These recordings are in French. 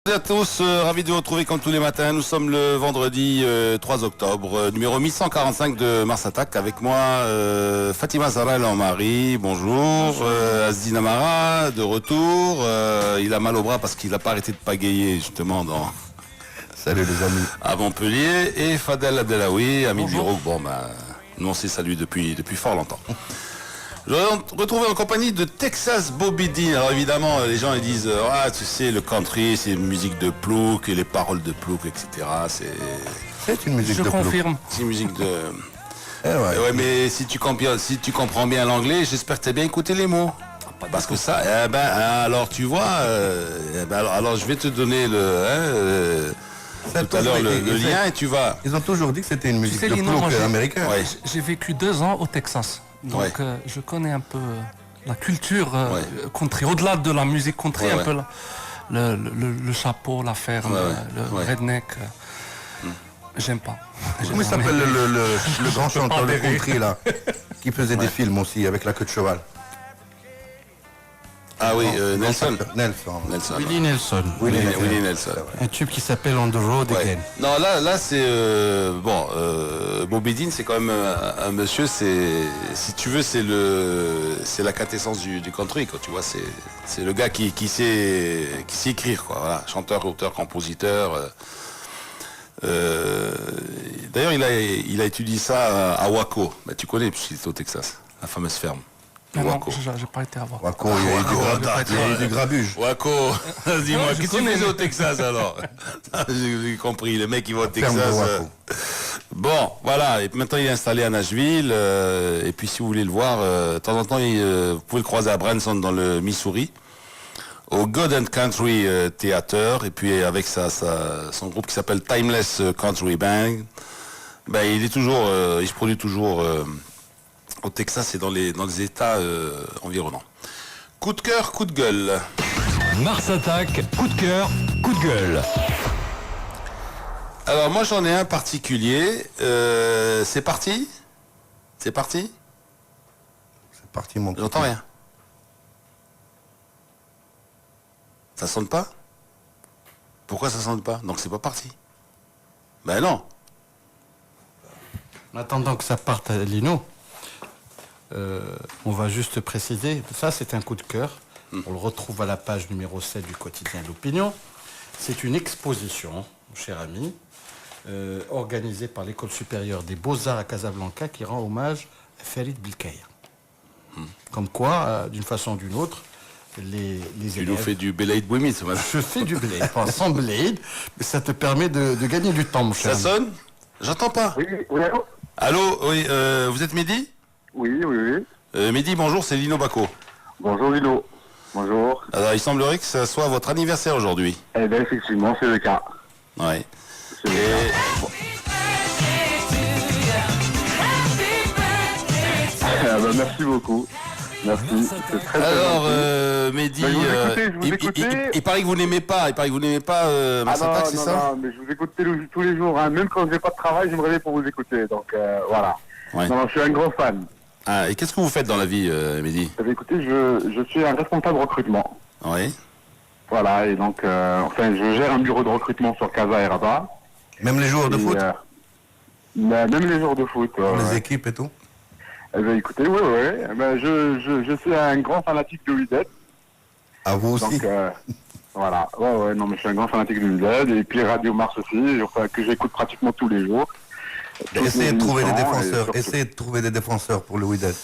Bonjour à tous, ravi de vous retrouver comme tous les matins. Nous sommes le vendredi 3 octobre, numéro 1145 de Mars Attack. Avec moi, Fatima Zahra El Amari, bonjour. Asdin Amara, de retour. Il a mal au bras parce qu'il n'a pas arrêté de pagayer justement Salut les amis. À Montpellier. Et Fadel Abdelawi, ami du bureau. Bon, nous on s'est salué depuis fort longtemps. Je vais retrouver en compagnie de Texas Bobby Dean. Alors évidemment, les gens ils disent ah tu sais le country c'est une musique de plouc et les paroles de plouc etc. C'est une musique de plouc. Je confirme. C'est une musique de. ouais, mais si tu comprends bien l'anglais, j'espère que tu as bien écouté les mots. Parce que ça, alors tu vois, alors je vais te donner tout à l'heure le lien et tu vas. Ils ont toujours dit que c'était une musique de plouc américaine. Ouais. J'ai vécu 2 ans au Texas. Donc je connais un peu la culture country, au-delà de la musique country, un peu le chapeau, la ferme, le redneck. J'aime pas. Comment il s'appelle le grand chanteur de country là, qui faisait des films aussi avec la queue de cheval? Ah oui, Nelson. Willie Nelson. Willie Nelson. Un tube qui s'appelle On the Road Again. Non, là c'est Bobby Dean, c'est quand même un monsieur. Si tu veux, c'est la quintessence du country, quoi. Tu vois, c'est le gars qui sait écrire, quoi. Voilà, chanteur, auteur, compositeur. D'ailleurs, il a étudié ça à Waco. Bah, tu connais, puisqu'il était au Texas, la fameuse ferme. Non, j'ai pas été à voir. Waco, il y a eu du grabuge. Waco, dis-moi, qu'est-ce que tu faisais au Texas alors? J'ai compris, le mec il va au Texas. Bon, voilà, et maintenant il est installé à Nashville, et puis si vous voulez le voir, de temps en temps, vous pouvez le croiser à Branson dans le Missouri, au God and Country Theater, et puis avec son groupe qui s'appelle Timeless Country Band, il se produit toujours au Texas et dans les États environnants. Coup de cœur, coup de gueule. Mars Attack, coup de cœur, coup de gueule. Alors moi j'en ai un particulier. C'est parti? C'est parti? C'est parti mon. J'entends rien. Ça sonne pas? Pourquoi ça sonne pas? Donc c'est pas parti. Ben non. En attendant que ça parte, Lino. On va juste préciser, ça c'est un coup de cœur, on le retrouve à la page numéro 7 du quotidien L'Opinion. C'est une exposition, mon cher ami, organisée par l'École supérieure des Beaux-Arts à Casablanca qui rend hommage à Farid Belkaya. Comme quoi, d'une façon ou d'une autre, les tu élèves... nous fais du Belaïd Bouimi ce matin. Je fais du Belaïd, pas sans Belaïd, mais ça te permet de gagner du temps, mon cher ami. Ça sonne? J'entends pas. Oui, allô? Allô, oui, vous êtes Mehdi? Oui. Mehdi, bonjour, c'est Lino Bacco. Bonjour Lino. Bonjour. Alors, il semblerait que ce soit votre anniversaire aujourd'hui. Eh bien, effectivement, c'est le cas. Ouais. C'est le cas. Merci beaucoup. Merci. C'est très alors, gentil. Mehdi, je vous écoutais. il paraît que vous n'aimez pas, Mars Attack, c'est ça? Non, mais je vous écoute tous les jours. Hein. Même quand je n'ai pas de travail, je me réveille pour vous écouter. Donc, voilà. Ouais. Non, je suis un gros fan. Ah, et qu'est-ce que vous faites dans la vie, Mehdi? Eh bien, écoutez, je suis un responsable recrutement. Oui. Voilà, et donc, je gère un bureau de recrutement sur Casa et Rabat. Même les joueurs de foot? Même les joueurs de foot. Les équipes et tout? Eh bien, écoutez, oui. Je suis un grand fanatique de Wydad. À vous aussi? Donc, voilà. Ouais, non, mais je suis un grand fanatique de Wydad. Et puis Radio Mars aussi, que j'écoute pratiquement tous les jours. Essayez de trouver des défenseurs. Essayez de trouver des défenseurs pour le Wydad.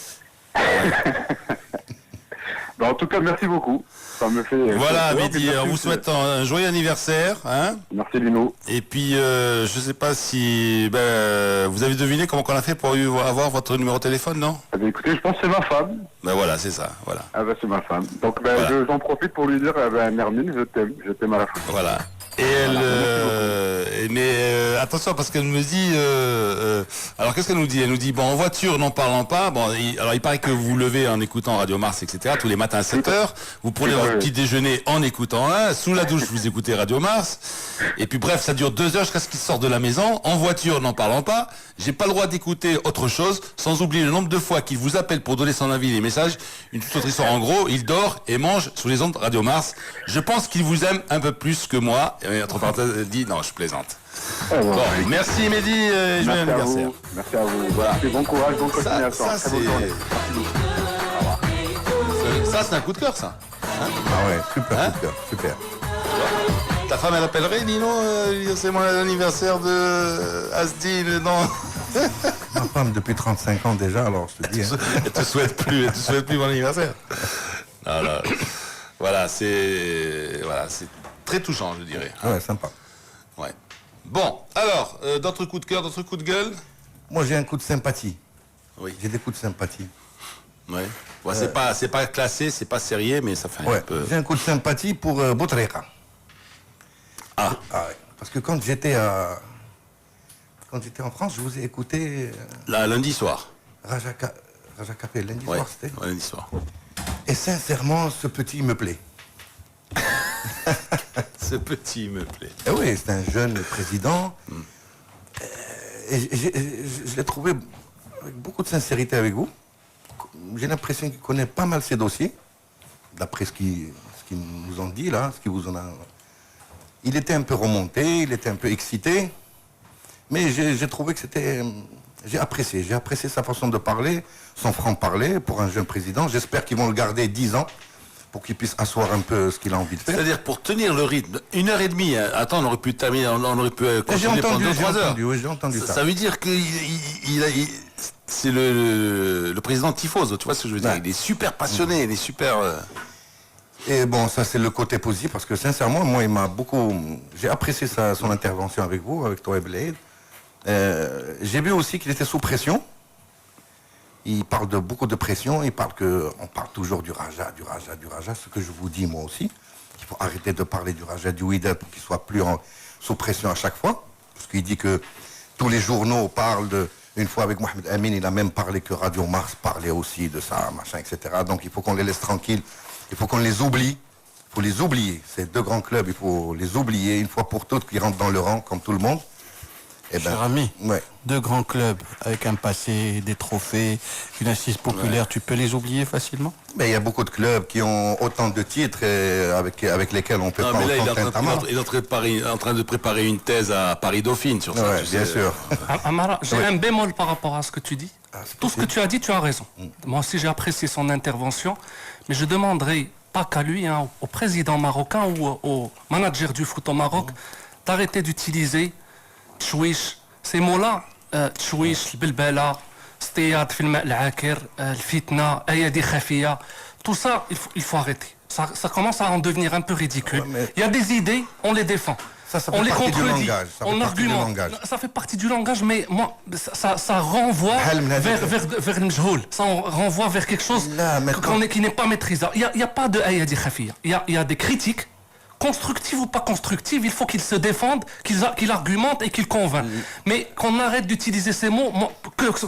En tout cas, merci beaucoup. Ça me fait. Voilà, Mehdi, on vous souhaite un joyeux anniversaire. Hein, merci Lino. et puis, je sais pas si vous avez deviné comment on a fait pour avoir votre numéro de téléphone, non? Eh bien, écoutez, je pense que c'est ma femme. Voilà, c'est ça. Voilà. Ah ben, c'est ma femme. Donc, Voilà. J'en profite pour lui dire, Nermine, je t'aime à la fois. Voilà. Et Mais attention, parce qu'elle me dit... alors, qu'est-ce qu'elle nous dit? Elle nous dit, bon, en voiture, n'en parlant pas. Bon, alors, il paraît que vous vous levez en écoutant Radio Mars, etc., tous les matins à 7h. Vous prenez votre petit déjeuner en écoutant un. Sous la douche, vous écoutez Radio Mars. Et puis, bref, ça dure 2 heures jusqu'à ce qu'il sorte de la maison. En voiture, n'en parlant pas. J'ai pas le droit d'écouter autre chose, sans oublier le nombre de fois qu'il vous appelle pour donner son avis et les messages. Une toute autre histoire. En gros, il dort et mange sous les ondes Radio Mars. Je pense qu'il vous aime un peu plus que moi. Et entre parenthèses, elle dit, non, je plaisante. Bon, merci Mehdi, joyeux anniversaire. Merci à vous. Voilà. Bon courage, bonne continuation. Ça, Très bonne journée. Ça, c'est un coup de cœur, ça. Ah ouais, super, super, super. Ta femme, elle appellerait, Nino, c'est mon anniversaire de Asdin, non. Ma femme depuis 35 ans déjà, alors je te dis. Hein. Elle te souhaite plus mon anniversaire. Non, non. Voilà, c'est très touchant, je dirais. Ouais, sympa. Ouais. Bon, alors, d'autres coups de cœur, d'autres coups de gueule? Moi, j'ai un coup de sympathie. Oui. J'ai des coups de sympathie. Ouais. Ouais, c'est pas classé, c'est pas sérieux, mais ça fait un peu... J'ai un coup de sympathie pour Boutreka. Ah. Ouais. Parce que quand j'étais en France, je vous ai écouté... Lundi soir. Raja Capé, lundi soir, c'était. Ouais, lundi soir. Et sincèrement, ce petit me plaît. Ce petit me plaît. Eh oui, c'est un jeune président. Et je l'ai trouvé avec beaucoup de sincérité avec vous. J'ai l'impression qu'il connaît pas mal ses dossiers, d'après ce qu'ils nous ont dit là, ce qu'il vous en a. Il était un peu remonté, il était un peu excité, mais j'ai trouvé que c'était. J'ai apprécié sa façon de parler, son franc-parler pour un jeune président. J'espère qu'ils vont le garder 10 ans pour qu'il puisse asseoir un peu ce qu'il a envie de faire. C'est-à-dire pour tenir le rythme, 1h30, hein. Attends, on aurait pu terminer, on aurait pu continuer pendant 2-3 heures. J'ai entendu ça. Ça veut dire que c'est le président Tifose, tu vois ce que je veux dire. Ouais. Il est super passionné, il est super... Et bon, ça c'est le côté positif, parce que sincèrement, moi, il m'a beaucoup... J'ai apprécié son intervention avec vous, avec toi et Blade. J'ai vu aussi qu'il était sous pression. Il parle de beaucoup de pression, on parle toujours du Raja, ce que je vous dis moi aussi. Il faut arrêter de parler du Raja, du Wydad, pour qu'il soit plus sous pression à chaque fois. Parce qu'il dit que tous les journaux parlent de... Une fois avec Mohamed Amin, il a même parlé que Radio Mars parlait aussi de ça, machin, etc. Donc il faut qu'on les laisse tranquilles. Il faut qu'on les oublie. Il faut les oublier. Ces 2 grands clubs, il faut les oublier une fois pour toutes, qu'ils rentrent dans le rang, comme tout le monde. Eh ben, cher ami, ouais. 2 grands clubs avec un passé, des trophées, une assise populaire, tu peux les oublier facilement? Mais il y a beaucoup de clubs qui ont autant de titres avec lesquels on peut pas mais là, il est en train de préparer une thèse à Paris-Dauphine sur ça. Ouais, bien sûr. Amara, j'ai un bémol par rapport à ce que tu dis. Tout ce que tu as dit, tu as raison. Moi aussi, j'ai apprécié son intervention, mais je demanderai, pas qu'à lui, hein, au président marocain ou au manager du foot au Maroc, d'arrêter d'utiliser تشويش ces mots-là, تشويش البلبلة اصطياد في الماء العاكر الفتنة أيادي خفية, tout ça il faut arrêter. Ça commence à en devenir un peu ridicule. Ouais, il y a des idées, on les défend. Ça fait on les partie du contredit, langage. on argumente. Ça fait partie du langage, mais moi, ça renvoie vers le majhoul. Ça renvoie vers quelque chose qui n'est pas maîtrisable. Il n'y a pas de ayadi khafiya. Il y a des critiques, constructives ou pas constructives. Il faut qu'ils se défendent, qu'ils argumentent et qu'ils convainquent. Mais qu'on arrête d'utiliser ces mots,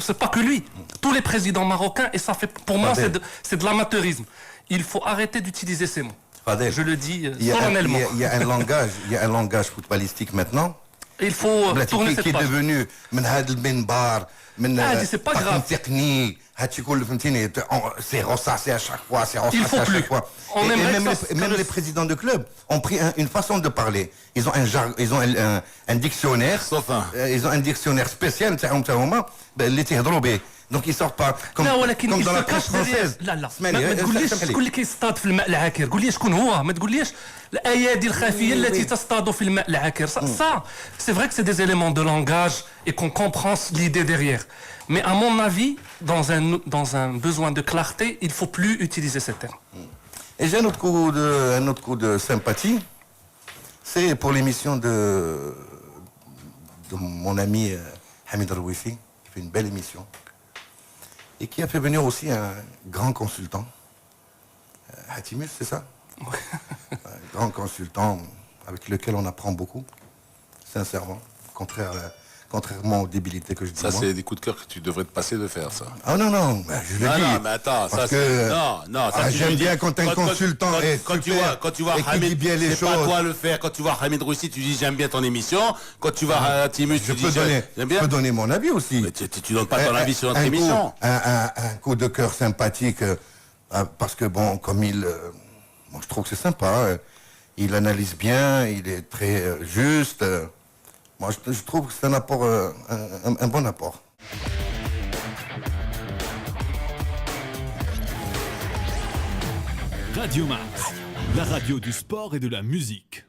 c'est pas que lui. Tous les présidents marocains, et ça fait, pour moi, c'est de l'amateurisme. Il faut arrêter d'utiliser ces mots. Fadel, je le dis solennellement. Il y a un langage footballistique maintenant. Il faut tourner cette page. Qui est devenu c'est pas grave. Technique, c'est ressassé à chaque fois, c'est ressassé à chaque fois. Même les présidents de club ont pris une façon de parler. Ils ont un dictionnaire. Ils ont un dictionnaire spécial. Donc ils sortent pas comme dans la presse française. لا ما تقوليش شكون اللي كيصطاد في الماء العاكر. قول لي شكون هو. ما تقوليش الايادي الخفيه التي تصطاد في الماء العاكر. Ça c'est vrai que c'est des éléments de langage et qu'on comprend l'idée derrière. Mais à mon avis, dans un besoin de clarté, il faut plus utiliser ces termes. Et j'ai un autre coup de sympathie. C'est pour l'émission de mon ami Hamid Rouifi, qui fait une belle émission. Et qui a fait venir aussi un grand consultant. Hatimus, c'est ça? Un grand consultant avec lequel on apprend beaucoup. sincèrement. Contrairement aux débilités que je dis. Ça, moi. c'est des coups de cœur que tu devrais te passer de faire, ça. Ah non, non, je le dis. Non, mais attends, ça parce c'est... que Non, ça tu j'aime lui dis- bien quand un consultant est quand tu super vois et qui dit Hamid, bien les c'est pas choses. toi le faire. Quand tu vois Hamid Roussi, tu dis j'aime bien ton émission. Quand tu vois Timus, Je tu dis peux j'aime bien. donner mon avis aussi. Mais tu donnes pas ton avis sur notre Un émission. un coup de cœur sympathique, parce que bon, comme moi je trouve que c'est sympa. Il analyse bien, il est très juste. Moi je trouve que c'est un apport, un bon apport. Radio Mars, la radio du sport et de la musique.